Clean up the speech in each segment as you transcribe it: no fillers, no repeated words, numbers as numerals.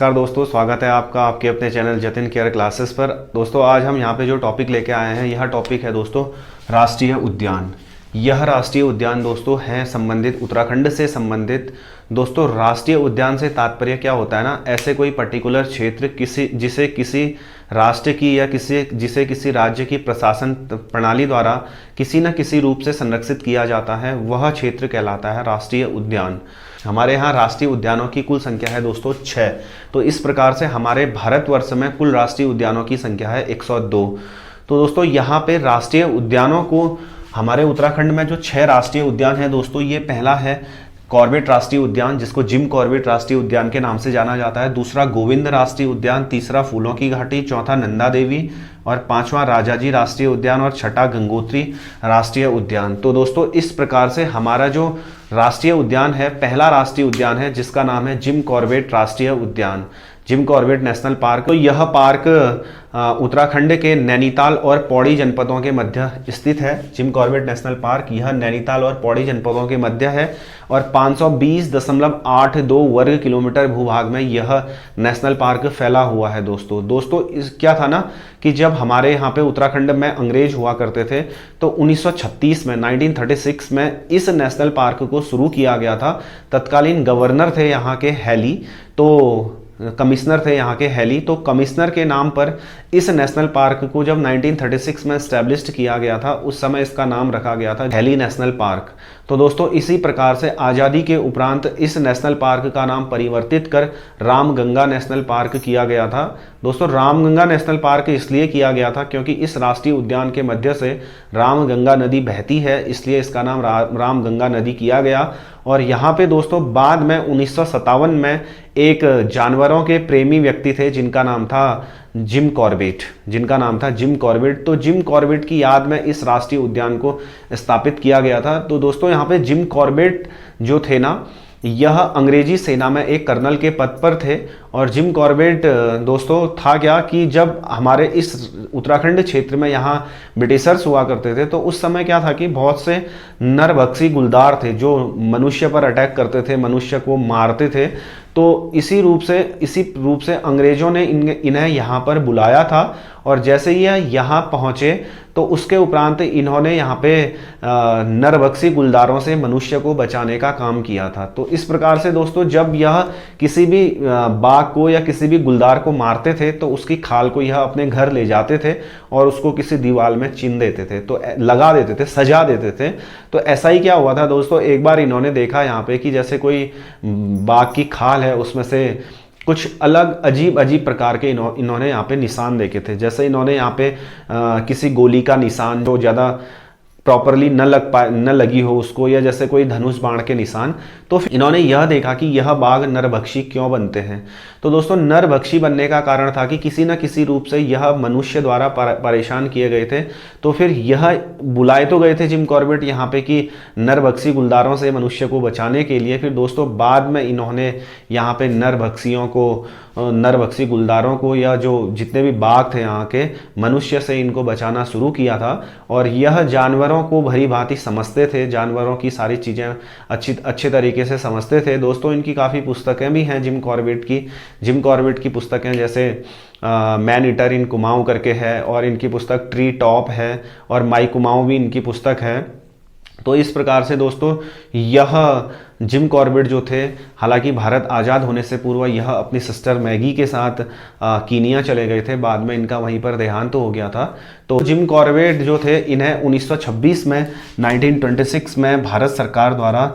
नमस्कार दोस्तों, स्वागत है आपका आपके अपने चैनल जतिन केयर क्लासेस पर। दोस्तों आज हम यहाँ पे जो टॉपिक लेके आए हैं, यह टॉपिक है दोस्तों राष्ट्रीय उद्यान। यह राष्ट्रीय उद्यान दोस्तों है संबंधित उत्तराखंड से संबंधित। दोस्तों राष्ट्रीय उद्यान से तात्पर्य क्या होता है ना, ऐसे कोई पर्टिकुलर क्षेत्र जिसे किसी राष्ट्र की या जिसे किसी राज्य की प्रशासन प्रणाली द्वारा किसी न किसी रूप से संरक्षित किया जाता है, वह क्षेत्र कहलाता है राष्ट्रीय उद्यान। हमारे यहाँ राष्ट्रीय उद्यानों की कुल संख्या है दोस्तों 6। तो इस प्रकार से हमारे भारतवर्ष में कुल राष्ट्रीय उद्यानों की संख्या है 102। तो दोस्तों यहाँ पे राष्ट्रीय उद्यानों को हमारे उत्तराखंड में जो 6 राष्ट्रीय उद्यान है दोस्तों, ये पहला है कॉर्बेट राष्ट्रीय उद्यान, जिसको जिम कॉर्बेट राष्ट्रीय उद्यान के नाम से जाना जाता है। दूसरा गोविंद राष्ट्रीय उद्यान, तीसरा फूलों की घाटी, चौथा नंदा देवी और पांचवा राजाजी राष्ट्रीय उद्यान और छठा गंगोत्री राष्ट्रीय उद्यान। तो दोस्तों इस प्रकार से हमारा जो राष्ट्रीय उद्यान है, पहला राष्ट्रीय उद्यान है जिसका नाम है जिम कॉर्बेट राष्ट्रीय उद्यान, जिम कॉर्बेट नेशनल पार्क। तो यह पार्क उत्तराखंड के नैनीताल और पौड़ी जनपदों के मध्य स्थित है। जिम कॉर्बेट नेशनल पार्क यह नैनीताल और पौड़ी जनपदों के मध्य है और 520.82 वर्ग किलोमीटर भूभाग में यह नेशनल पार्क फैला हुआ है। दोस्तों क्या था ना कि जब हमारे यहाँ पे उत्तराखंड में अंग्रेज हुआ करते थे, तो 1936 में 1936 में इस नेशनल पार्क को शुरू किया गया था। तत्कालीन गवर्नर थे यहाँ के हैली, तो कमिश्नर थे यहाँ के हैली। तो कमिश्नर के नाम पर इस नेशनल पार्क को जब 1936 में एस्टैब्लिश्ड किया गया था, उस समय इसका नाम रखा गया था हैली नेशनल पार्क। तो दोस्तों इसी प्रकार से आज़ादी के उपरांत इस नेशनल पार्क का नाम परिवर्तित कर रामगंगा नेशनल पार्क किया गया था। दोस्तों रामगंगा नेशनल पार्क इसलिए किया गया था क्योंकि इस राष्ट्रीय उद्यान के मध्य से रामगंगा नदी बहती है, इसलिए इसका नाम रामगंगा नदी किया गया। और यहाँ पे दोस्तों बाद में 1957 में एक जानवरों के प्रेमी व्यक्ति थे जिनका नाम था जिम कॉर्बेट। तो जिम कॉर्बेट की याद में इस राष्ट्रीय उद्यान को स्थापित किया गया था। तो दोस्तों यहाँ पे जिम कॉर्बेट जो थे ना, यह अंग्रेजी सेना में एक कर्नल के पद पर थे। और जिम कॉर्बेट दोस्तों था क्या कि जब हमारे इस उत्तराखंड क्षेत्र में यहाँ ब्रिटिशर्स हुआ करते थे, तो उस समय क्या था कि बहुत से नरभक्षी गुलदार थे जो मनुष्य पर अटैक करते थे, मनुष्य को मारते थे। तो इसी रूप से अंग्रेजों ने इन्हें यहाँ पर बुलाया था। और जैसे ही यहाँ पहुँचे तो उसके उपरांत इन्होंने यहाँ पे नरभक्षी गुलदारों से मनुष्य को बचाने का काम किया था। तो इस प्रकार से दोस्तों जब यह किसी भी बाघ को या किसी भी गुलदार को मारते थे, तो उसकी खाल को यह अपने घर ले जाते थे और उसको किसी दीवार में चिन देते थे, तो लगा देते थे, सजा देते थे। तो ऐसा ही क्या हुआ था दोस्तों, एक बार इन्होंने देखा यहाँ पे कि जैसे कोई बाघ की खाल है, उसमें से कुछ अलग अजीब प्रकार के इन्होंने यहाँ पे निशान देखे थे। जैसे इन्होंने यहाँ पे किसी गोली का निशान जो ज़्यादा प्रॉपरली न लगी हो उसको, या जैसे कोई धनुष बाण के निशान। तो फिर इन्होंने यह देखा कि यह बाघ नरभक्षी क्यों बनते हैं। तो दोस्तों नरभक्षी बनने का कारण था कि किसी न किसी रूप से यह मनुष्य द्वारा परेशान किए गए थे। तो फिर यह बुलाए तो गए थे जिम कॉर्बेट यहाँ पे कि नरभक्षी गुलदारों से मनुष्य को बचाने के लिए। फिर दोस्तों बाद में इन्होंने यहाँ पे नरभक्षी गुलदारों को या जो जितने भी बाघ थे यहाँ के, मनुष्य से इनको बचाना शुरू किया था। और यह जानवरों को भली भांति समझते थे, जानवरों की सारी चीज़ें अच्छे तरीके से समझते थे। दोस्तों इनकी काफ़ी पुस्तकें भी हैं जिम कॉर्बेट की पुस्तकें, जैसे मैन ईटर इन कुमाऊं करके है, और इनकी पुस्तक ट्री टॉप है, और माई कुमाऊं भी इनकी पुस्तक है। तो इस प्रकार से दोस्तों यह जिम कॉर्बेट जो थे, हालांकि भारत आज़ाद होने से पूर्व यह अपनी सिस्टर मैगी के साथ कीनिया चले गए थे, बाद में इनका वहीं पर देहांत हो गया था। तो जिम कॉर्बेट जो थे, इन्हें 1926 में 1926 में भारत सरकार द्वारा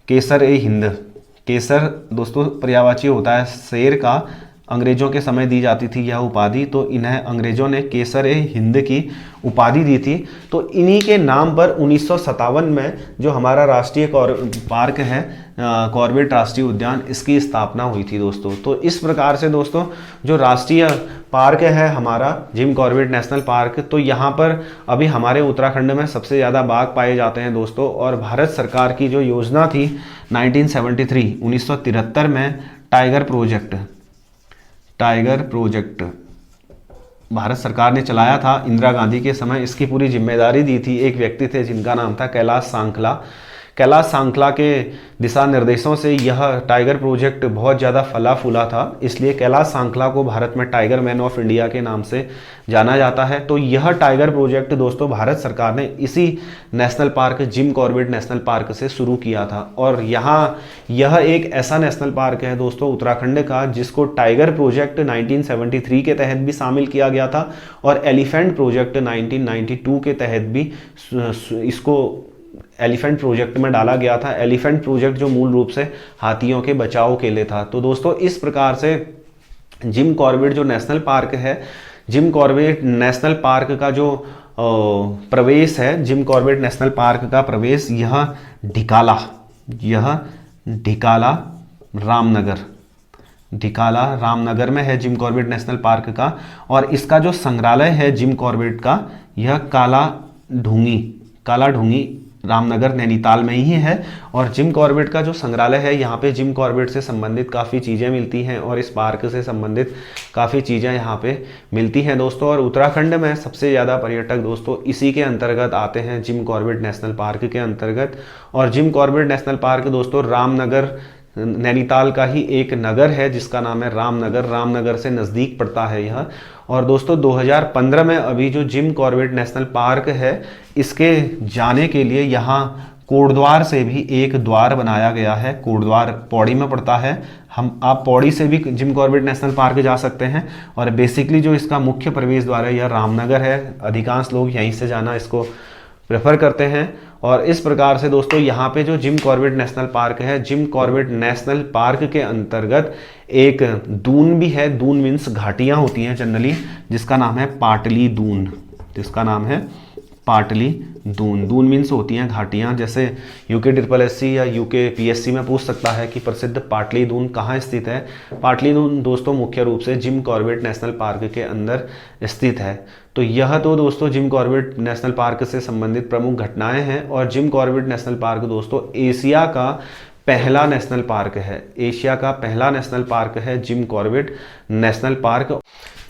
केसर दोस्तों पर्यायवाची होता है शेर का, अंग्रेजों के समय दी जाती थी यह उपाधि। तो इन्हें अंग्रेजों ने केसर-ए-हिंद की उपाधि दी थी। तो इन्हीं के नाम पर 1957 में जो हमारा राष्ट्रीय पार्क है कॉर्बेट राष्ट्रीय उद्यान, इसकी स्थापना हुई थी दोस्तों। तो इस प्रकार से दोस्तों जो राष्ट्रीय पार्क है हमारा जिम कॉर्बेट नेशनल पार्क, तो यहाँ पर अभी हमारे उत्तराखंड में सबसे ज़्यादा बाघ पाए जाते हैं दोस्तों। और भारत सरकार की जो योजना थी 1973 में टाइगर प्रोजेक्ट भारत सरकार ने चलाया था इंदिरा गांधी के समय। इसकी पूरी जिम्मेदारी दी थी एक व्यक्ति थे जिनका नाम था कैलाश सांखला। कैलाश सांकला के दिशा निर्देशों से यह टाइगर प्रोजेक्ट बहुत ज़्यादा फला फूला था, इसलिए कैलाश सांकला को भारत में टाइगर मैन ऑफ इंडिया के नाम से जाना जाता है। तो यह टाइगर प्रोजेक्ट दोस्तों भारत सरकार ने इसी national park Jim Corbett national park से शुरू किया था। और यहाँ यह एक ऐसा नेशनल पार्क है दोस्तों उत्तराखंड का जिसको टाइगर प्रोजेक्ट 1973 के तहत भी शामिल किया गया था और एलिफेंट प्रोजेक्ट 1992 के तहत भी इसको एलिफेंट प्रोजेक्ट में डाला गया था। एलिफेंट प्रोजेक्ट जो मूल रूप से हाथियों के बचाव के लिए था। तो दोस्तों इस प्रकार से जिम कॉर्बेट जो नेशनल पार्क है, जिम कॉर्बेट नेशनल पार्क का जो प्रवेश है, जिम कॉर्बेट नेशनल पार्क का प्रवेश यह ढिकाला रामनगर में है जिम कॉर्बेट नेशनल पार्क का। और इसका जो संग्रहालय है जिम कॉर्बेट का, यह काला ढूंगी रामनगर नैनीताल में ही है। और जिम कॉर्बेट का जो संग्रहालय है, यहाँ पे जिम कॉर्बेट से संबंधित काफ़ी चीज़ें मिलती हैं और इस पार्क से संबंधित काफ़ी चीज़ें यहाँ पे मिलती हैं दोस्तों। और उत्तराखंड में सबसे ज़्यादा पर्यटक दोस्तों इसी के अंतर्गत आते हैं, जिम कॉर्बेट नेशनल पार्क के अंतर्गत। और जिम कॉर्बेट नेशनल पार्क दोस्तों रामनगर नैनीताल का ही एक नगर है जिसका नाम है रामनगर से नज़दीक पड़ता है यह। और दोस्तों 2015 में अभी जो जिम कॉर्बेट नेशनल पार्क है, इसके जाने के लिए यहाँ कोटद्वार से भी एक द्वार बनाया गया है। कोटद्वार पौड़ी में पड़ता है। आप पौड़ी से भी जिम कॉर्बेट नेशनल पार्क जा सकते हैं। और बेसिकली जो इसका मुख्य प्रवेश द्वार है यह रामनगर है। अधिकांश लोग यहीं से जाना इसको प्रेफर करते हैं। और इस प्रकार से दोस्तों यहाँ पे जो जिम कॉर्बेट नेशनल पार्क है, जिम कॉर्बेट नेशनल पार्क के अंतर्गत एक दून भी है। दून मीन्स घाटियाँ होती हैं जनरली, जिसका नाम है पाटली दून। दून मीन्स होती हैं घाटियाँ। जैसे यूके SSS या यूके PSC में पूछ सकता है कि प्रसिद्ध पाटली दून कहाँ स्थित है। पाटली दून दोस्तों मुख्य रूप से जिम कॉर्बेट नेशनल पार्क के अंदर स्थित है। तो यह तो दोस्तों जिम कॉर्बेट नेशनल पार्क से संबंधित प्रमुख घटनाएं हैं। और जिम कॉर्बेट नेशनल पार्क दोस्तों एशिया का पहला नेशनल पार्क है। एशिया का पहला नेशनल पार्क है जिम कॉर्बेट नेशनल पार्क।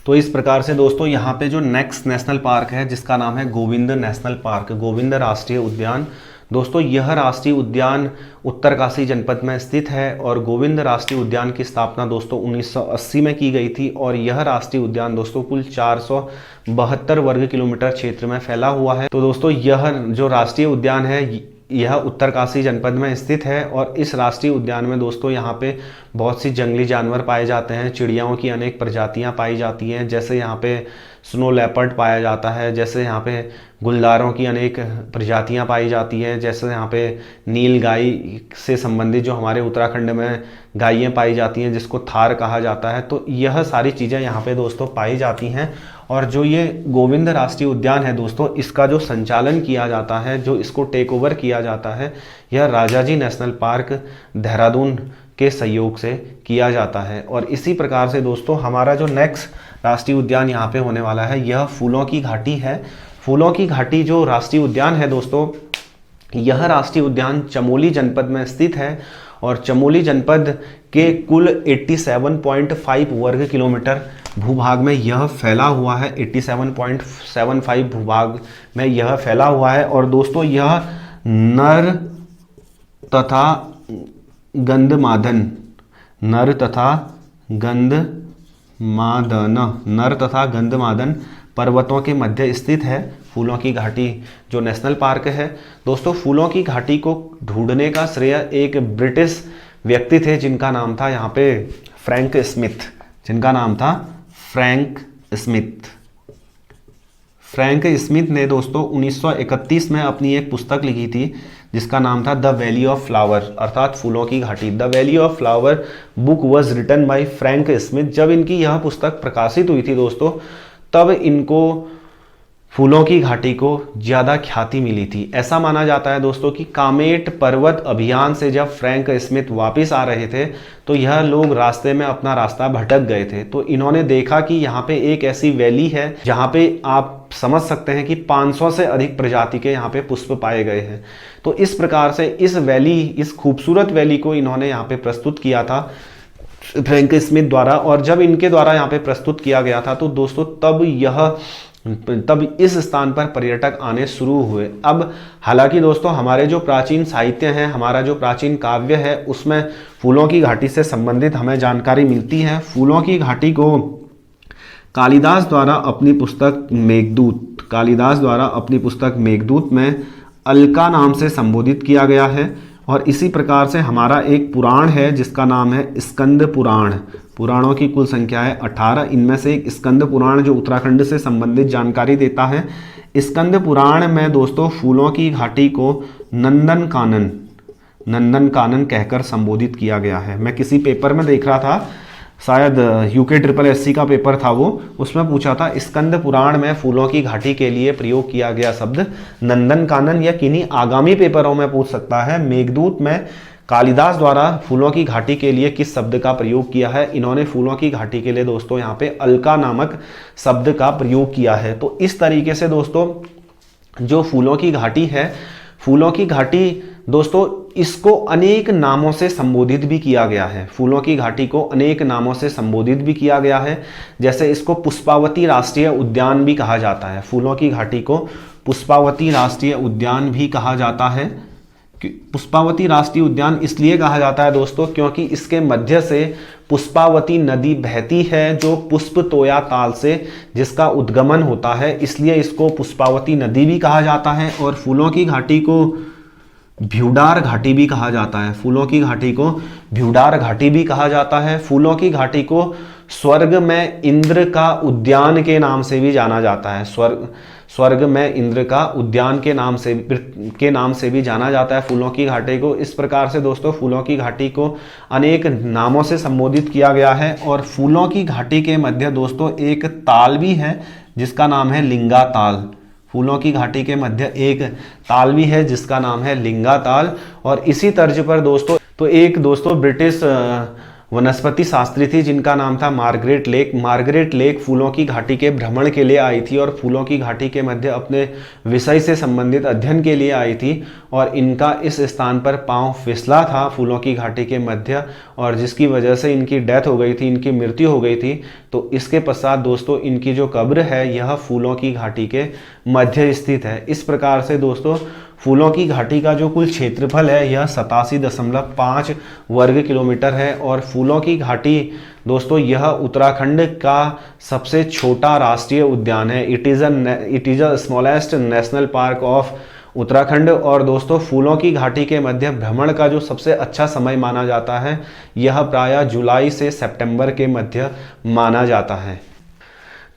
तो इस प्रकार से दोस्तों यहाँ पे जो नेक्स्ट नेशनल पार्क है जिसका नाम है गोविंद नेशनल पार्क, गोविंद राष्ट्रीय उद्यान। दोस्तों यह राष्ट्रीय उद्यान उत्तरकाशी जनपद में स्थित है। और गोविंद राष्ट्रीय उद्यान की स्थापना दोस्तों 1980 में की गई थी। और यह राष्ट्रीय उद्यान दोस्तों कुल 472 वर्ग किलोमीटर क्षेत्र में फैला हुआ है। तो दोस्तों यह जो राष्ट्रीय उद्यान है यह उत्तरकाशी जनपद में स्थित है। और इस राष्ट्रीय उद्यान में दोस्तों यहाँ पे बहुत सी जंगली जानवर पाए जाते हैं, चिड़ियाओं की अनेक प्रजातियाँ पाई जाती हैं। जैसे यहाँ पे स्नो लेपर्ड पाया जाता है, जैसे यहाँ पे गुलदारों की अनेक प्रजातियाँ पाई जाती हैं, जैसे यहाँ पे नील गाय से संबंधित जो हमारे उत्तराखंड में गायें पाई जाती हैं जिसको थार कहा जाता है। तो यह सारी चीज़ें यहाँ पे दोस्तों पाई जाती हैं। और जो ये गोविंद राष्ट्रीय उद्यान है दोस्तों, इसका जो संचालन किया जाता है, जो इसको टेक ओवर किया जाता है, यह राजाजी नेशनल पार्क देहरादून के सहयोग से किया जाता है। और इसी प्रकार से दोस्तों हमारा जो नेक्स्ट राष्ट्रीय उद्यान यहाँ पे होने वाला है यह फूलों की घाटी है। फूलों की घाटी जो राष्ट्रीय उद्यान है दोस्तों, यह राष्ट्रीय उद्यान चमोली जनपद में स्थित है। और चमोली जनपद के कुल 87.5 वर्ग किलोमीटर भूभाग में यह फैला हुआ है। 87.75 भूभाग में यह फैला हुआ है। और दोस्तों यह नर तथा गंधमादन पर्वतों के मध्य स्थित है। फूलों की घाटी जो नेशनल पार्क है दोस्तों, फूलों की घाटी को ढूंढने का श्रेय एक ब्रिटिश व्यक्ति थे जिनका नाम था यहाँ पे फ्रैंक स्मिथ ने दोस्तों 1931 में अपनी एक पुस्तक लिखी थी जिसका नाम था द वैली ऑफ फ्लावर, अर्थात फूलों की घाटी। The valley of flower book was written by Frank Smith. जब इनकी यह पुस्तक प्रकाशित हुई थी दोस्तों, तब इनको फूलों की घाटी को ज़्यादा ख्याति मिली थी। ऐसा माना जाता है दोस्तों कि कामेट पर्वत अभियान से जब फ्रैंक स्मिथ वापस आ रहे थे तो यह लोग रास्ते में अपना रास्ता भटक गए थे। तो इन्होंने देखा कि यहाँ पे एक ऐसी वैली है जहाँ पे आप समझ सकते हैं कि 500 से अधिक प्रजाति के यहाँ पे पुष्प पाए गए हैं। तो इस प्रकार से इस खूबसूरत वैली को इन्होंने यहाँ पे प्रस्तुत किया था फ्रैंक स्मिथ द्वारा। और जब इनके द्वारा यहाँ पे प्रस्तुत किया गया था तो दोस्तों तब यह तब इस स्थान पर पर्यटक आने शुरू हुए। अब हालांकि दोस्तों हमारे जो प्राचीन साहित्य हैं, हमारा जो प्राचीन काव्य है, उसमें फूलों की घाटी से संबंधित हमें जानकारी मिलती है। फूलों की घाटी को कालिदास द्वारा अपनी पुस्तक मेघदूत में अलका नाम से संबोधित किया गया है। और इसी प्रकार से हमारा एक पुराण है जिसका नाम है स्कंद पुराण। पुराणों की कुल संख्या है 18, इनमें से एक स्कंद पुराण जो उत्तराखंड से संबंधित जानकारी देता है। स्कंद पुराण में दोस्तों फूलों की घाटी को नंदन कानन कहकर संबोधित किया गया है। मैं किसी पेपर में देख रहा था, शायद यूके SSSC का पेपर था वो, उसमें पूछा था स्कंद पुराण में फूलों की घाटी के लिए प्रयोग किया गया शब्द नंदन कानन, या किन्हीं आगामी पेपरों में पूछ सकता है मेघदूत में कालिदास द्वारा फूलों की घाटी के लिए किस शब्द का प्रयोग किया है। इन्होंने फूलों की घाटी के लिए दोस्तों यहाँ पे अलका नामक शब्द का प्रयोग किया है। तो इस तरीके से दोस्तों जो फूलों की घाटी है, फूलों की घाटी दोस्तों इसको अनेक नामों से संबोधित भी किया गया है। फूलों की घाटी को अनेक नामों से संबोधित भी किया गया है, जैसे इसको पुष्पावती राष्ट्रीय उद्यान भी कहा जाता है। फूलों की घाटी को पुष्पावती राष्ट्रीय उद्यान भी कहा जाता है। पुष्पावती राष्ट्रीय उद्यान इसलिए कहा जाता है दोस्तों क्योंकि इसके मध्य से पुष्पावती नदी बहती है, जो पुष्प तोया ताल से जिसका उद्गमन होता है, इसलिए इसको पुष्पावती नदी भी कहा जाता है। और फूलों की घाटी को भ्यूडार घाटी भी कहा जाता है। फूलों की घाटी को भ्यूडार घाटी भी कहा जाता है। फूलों की घाटी को स्वर्ग में इंद्र का उद्यान के नाम से भी जाना जाता है। स्वर्ग में इंद्र का उद्यान के नाम से भी जाना जाता है फूलों की घाटी को। इस प्रकार से दोस्तों फूलों की घाटी को अनेक नामों से संबोधित किया गया है। और फूलों की घाटी के मध्य दोस्तों एक ताल भी है जिसका नाम है लिंगा ताल। फूलों की घाटी के मध्य एक ताल भी है जिसका नाम है लिंगा ताल। और इसी तर्ज पर दोस्तों एक ब्रिटिश वनस्पति शास्त्री थी जिनका नाम था मार्गरेट लेक। मार्गरेट लेक फूलों की घाटी के भ्रमण के लिए आई थी और फूलों की घाटी के मध्य अपने विषय से संबंधित अध्ययन के लिए आई थी। और इनका इस स्थान पर पांव फिसला था फूलों की घाटी के मध्य, और जिसकी वजह से इनकी डेथ हो गई थी, इनकी मृत्यु हो गई थी। तो इसके पश्चात दोस्तों इनकी जो कब्र है यह फूलों की घाटी के मध्य स्थित है। इस प्रकार से दोस्तों फूलों की घाटी का जो कुल क्षेत्रफल है यह 87.5 वर्ग किलोमीटर है। और फूलों की घाटी दोस्तों यह उत्तराखंड का सबसे छोटा राष्ट्रीय उद्यान है। It is a smallest national park of Uttarakhand. और दोस्तों फूलों की घाटी के मध्य भ्रमण का जो सबसे अच्छा समय माना जाता है यह प्रायः जुलाई से सितंबर के मध्य माना जाता है।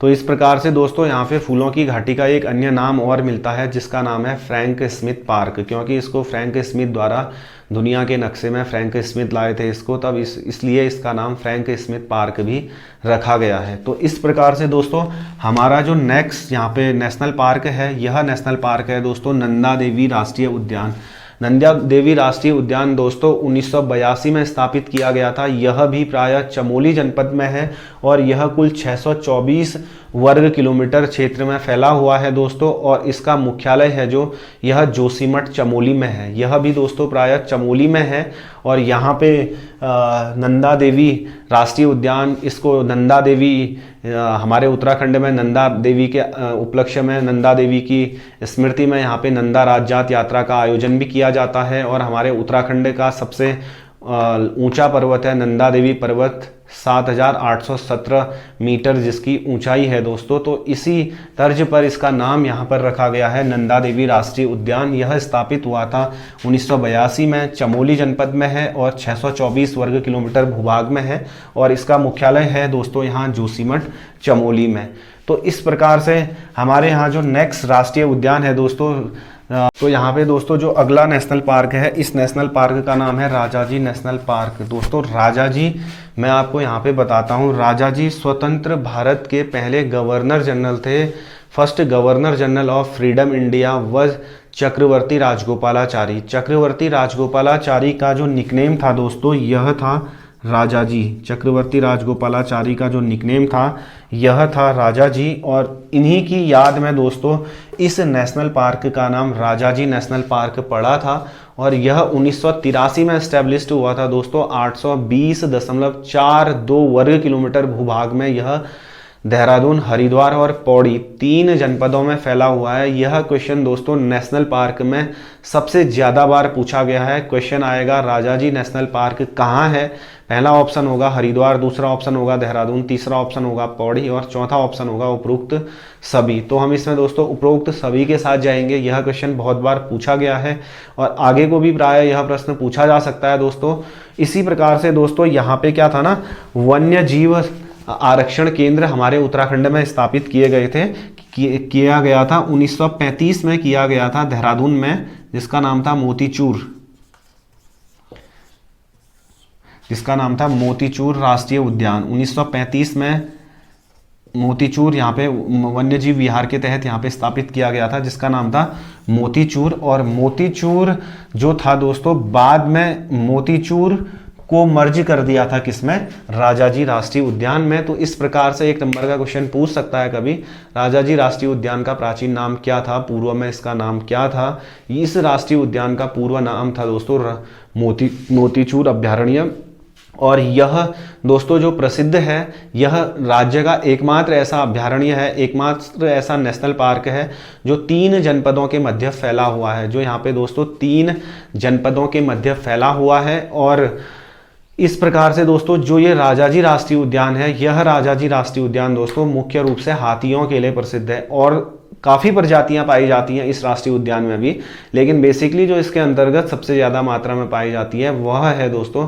तो इस प्रकार से दोस्तों यहाँ पे फूलों की घाटी का एक अन्य नाम और मिलता है जिसका नाम है फ्रैंक स्मिथ पार्क, क्योंकि इसको फ्रैंक स्मिथ द्वारा दुनिया के नक्शे में फ्रैंक स्मिथ लाए थे इसको, तब इसलिए इसका नाम फ्रैंक स्मिथ पार्क भी रखा गया है। तो इस प्रकार से दोस्तों हमारा जो नेक्स्ट यहाँ पे नेशनल पार्क है, यह नेशनल पार्क है दोस्तों नंदा देवी राष्ट्रीय उद्यान। नंदा देवी राष्ट्रीय उद्यान दोस्तों 1982 में स्थापित किया गया था। यह भी प्रायः चमोली जनपद में है और यह कुल 624 वर्ग किलोमीटर क्षेत्र में फैला हुआ है दोस्तों। और इसका मुख्यालय है जो यह जोशीमठ चमोली में है, यह भी दोस्तों प्रायः चमोली में है। और यहाँ पे नंदा देवी राष्ट्रीय उद्यान, इसको नंदा देवी हमारे उत्तराखंड में नंदा देवी के उपलक्ष्य में, नंदा देवी की स्मृति में यहाँ पे नंदा राजजात यात्रा का आयोजन भी किया जाता है। और हमारे उत्तराखंड का सबसे ऊंचा पर्वत है नंदा देवी पर्वत, 7,817 मीटर जिसकी ऊंचाई है दोस्तों। तो इसी तर्ज पर इसका नाम यहाँ पर रखा गया है नंदा देवी राष्ट्रीय उद्यान। यह स्थापित हुआ था 1982 में, चमोली जनपद में है और 624 वर्ग किलोमीटर भूभाग में है। और इसका मुख्यालय है दोस्तों यहाँ जोशीमठ चमोली में। तो इस प्रकार से हमारे यहाँ जो नेक्स्ट राष्ट्रीय उद्यान है दोस्तों, तो यहाँ पे दोस्तों जो अगला नेशनल पार्क है, इस नेशनल पार्क का नाम है राजाजी नेशनल पार्क। दोस्तों राजाजी मैं आपको यहाँ पे बताता हूँ, राजाजी स्वतंत्र भारत के पहले गवर्नर जनरल थे। First governor general of freedom India वज चक्रवर्ती राजगोपालाचारी। चक्रवर्ती राजगोपालाचारी का जो निकनेम था दोस्तों यह था राजाजी। चक्रवर्ती राजगोपालाचारी का जो निकनेम था यह था राजाजी। और इन्हीं की याद में दोस्तों इस नेशनल पार्क का नाम राजाजी नेशनल पार्क पड़ा था। और यह 1983 में एस्टेब्लिश्ड हुआ था दोस्तों। 820.42 वर्ग किलोमीटर भूभाग में यह देहरादून, हरिद्वार और पौड़ी 3 जनपदों में फैला हुआ है। यह क्वेश्चन दोस्तों नेशनल पार्क में सबसे ज़्यादा बार पूछा गया है। क्वेश्चन आएगा राजाजी नेशनल पार्क कहाँ है। पहला ऑप्शन होगा हरिद्वार, दूसरा ऑप्शन होगा देहरादून, तीसरा ऑप्शन होगा पौड़ी और चौथा ऑप्शन होगा उपरोक्त सभी। तो हम इसमें दोस्तों उपरोक्त सभी के साथ जाएंगे। यह क्वेश्चन बहुत बार पूछा गया है और आगे को भी प्राय यह प्रश्न पूछा जा सकता है दोस्तों। इसी प्रकार से दोस्तों यहाँ पे क्या था ना, वन्य जीव आरक्षण केंद्र हमारे उत्तराखंड में स्थापित किए गए थे, किया गया था 1935 में किया गया था देहरादून में, जिसका नाम था मोतीचूर राष्ट्रीय उद्यान। 1935 में मोतीचूर यहाँ पे वन्यजीव विहार के तहत यहाँ पे स्थापित किया गया था, जिसका नाम था मोतीचूर। और मोतीचूर जो था दोस्तों बाद में मोतीचूर को मर्ज कर दिया था किसमें, राजाजी राष्ट्रीय उद्यान में। तो इस प्रकार से 1 नंबर का क्वेश्चन पूछ सकता है कभी, राजाजी राष्ट्रीय उद्यान का प्राचीन नाम क्या था, पूर्व में इसका नाम क्या था। इस राष्ट्रीय उद्यान का पूर्व नाम था दोस्तों मोतीचूर अभयारण्य। और यह दोस्तों जो प्रसिद्ध है, यह राज्य का एकमात्र ऐसा अभयारण्य है, एकमात्र ऐसा नेशनल पार्क है जो 3 जनपदों के मध्य फैला हुआ है, जो यहाँ पे दोस्तों 3 जनपदों के मध्य फैला हुआ है। और इस प्रकार से दोस्तों जो ये राजाजी राष्ट्रीय उद्यान है, यह राजाजी राष्ट्रीय उद्यान दोस्तों मुख्य रूप से हाथियों के लिए प्रसिद्ध है और काफ़ी प्रजातियां पाई जाती हैं इस राष्ट्रीय उद्यान में भी, लेकिन बेसिकली जो इसके अंतर्गत सबसे ज़्यादा मात्रा में पाई जाती है वह है दोस्तों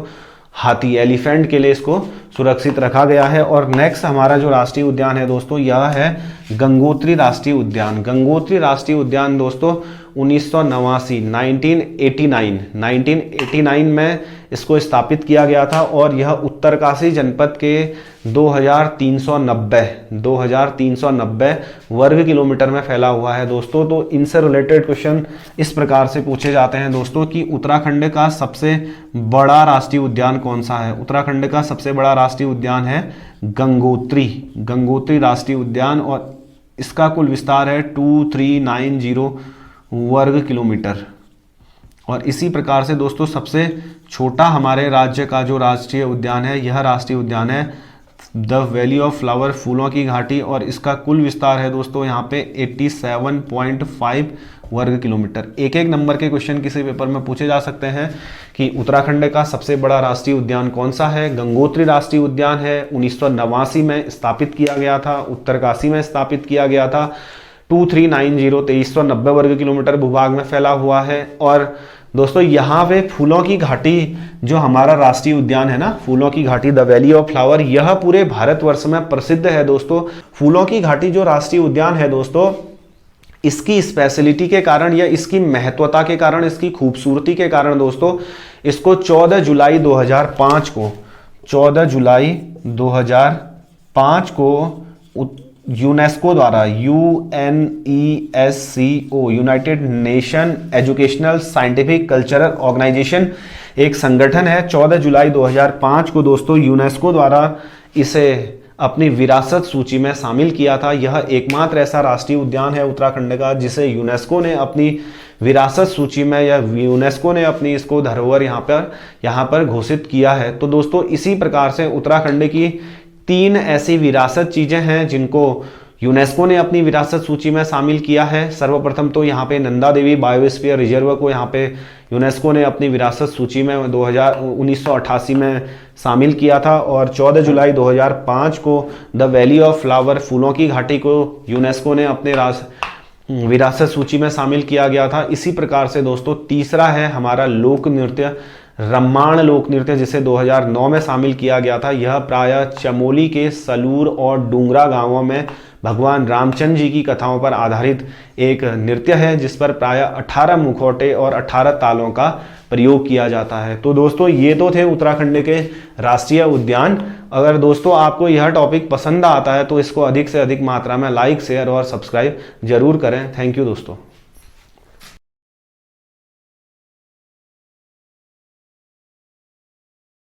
हाथी। एलिफेंट के लिए इसको सुरक्षित रखा गया है। और नेक्स्ट हमारा जो राष्ट्रीय उद्यान है दोस्तों, यह है गंगोत्री राष्ट्रीय उद्यान। गंगोत्री राष्ट्रीय उद्यान दोस्तों 1989 में इसको स्थापित किया गया था और यह उत्तरकाशी जनपद के 2390 वर्ग किलोमीटर में फैला हुआ है दोस्तों। तो इनसे रिलेटेड क्वेश्चन इस प्रकार से पूछे जाते हैं दोस्तों कि उत्तराखंड का सबसे बड़ा राष्ट्रीय उद्यान कौन सा है। उत्तराखंड का सबसे बड़ा राष्ट्रीय उद्यान है गंगोत्री राष्ट्रीय उद्यान और इसका कुल विस्तार है 2390 वर्ग किलोमीटर। और इसी प्रकार से दोस्तों सबसे छोटा हमारे राज्य का जो राष्ट्रीय उद्यान है, यह राष्ट्रीय उद्यान है द वैली ऑफ फ्लावर, फूलों की घाटी, और इसका कुल विस्तार है दोस्तों यहाँ पे 87.5 वर्ग किलोमीटर। एक नंबर के क्वेश्चन किसी पेपर में पूछे जा सकते हैं कि उत्तराखंड का सबसे बड़ा राष्ट्रीय उद्यान कौन सा है। गंगोत्री राष्ट्रीय उद्यान है, 1989 में स्थापित किया गया था, उत्तरकाशी में स्थापित किकिया गया था। 2390 वर्ग किलोमीटर भूभाग में फैला हुआ है। और दोस्तों यहाँ पे फूलों की घाटी जो हमारा राष्ट्रीय उद्यान है ना, फूलों की घाटी द वैली ऑफ फ्लावर, यह पूरे भारतवर्ष में प्रसिद्ध है दोस्तों। फूलों की घाटी जो राष्ट्रीय उद्यान है दोस्तों, इसकी स्पेशलिटी के कारण या इसकी महत्वता के कारण, इसकी खूबसूरती के कारण दोस्तों इसको 14 जुलाई 2005 को यूनेस्को द्वारा UNESCO United Nation Educational Scientific Cultural Organisation एक संगठन है, 14 जुलाई 2005 को दोस्तों यूनेस्को द्वारा इसे अपनी विरासत सूची में शामिल किया था। यह एकमात्र ऐसा राष्ट्रीय उद्यान है उत्तराखंड का जिसे यूनेस्को ने अपनी विरासत सूची में या यूनेस्को ने अपनी इसको धरोहर यहाँ पर घोषित किया है। तो दोस्तों इसी प्रकार से उत्तराखंड की 3 ऐसी विरासत चीजें हैं जिनको यूनेस्को ने अपनी विरासत सूची में शामिल किया है। सर्वप्रथम तो यहाँ पे नंदा देवी बायोस्फीयर रिजर्व को यहाँ पे यूनेस्को ने अपनी विरासत सूची में 1988 में शामिल किया था और 14 जुलाई 2005 को द वैली ऑफ फ्लावर, फूलों की घाटी को यूनेस्को ने अपने विरासत सूची में शामिल किया गया था। इसी प्रकार से दोस्तों तीसरा है हमारा लोक नृत्य, रम्माण लोक नृत्य, जिसे 2009 में शामिल किया गया था। यह प्रायः चमोली के सलूर और डूंगरा गांवों में भगवान रामचंद्र जी की कथाओं पर आधारित एक नृत्य है, जिस पर प्रायः 18 मुखौटे और 18 तालों का प्रयोग किया जाता है। तो दोस्तों ये तो थे उत्तराखंड के राष्ट्रीय उद्यान। अगर दोस्तों आपको यह टॉपिक पसंद आता है तो इसको अधिक से अधिक मात्रा में लाइक, शेयर और सब्सक्राइब जरूर करें। थैंक यू दोस्तों।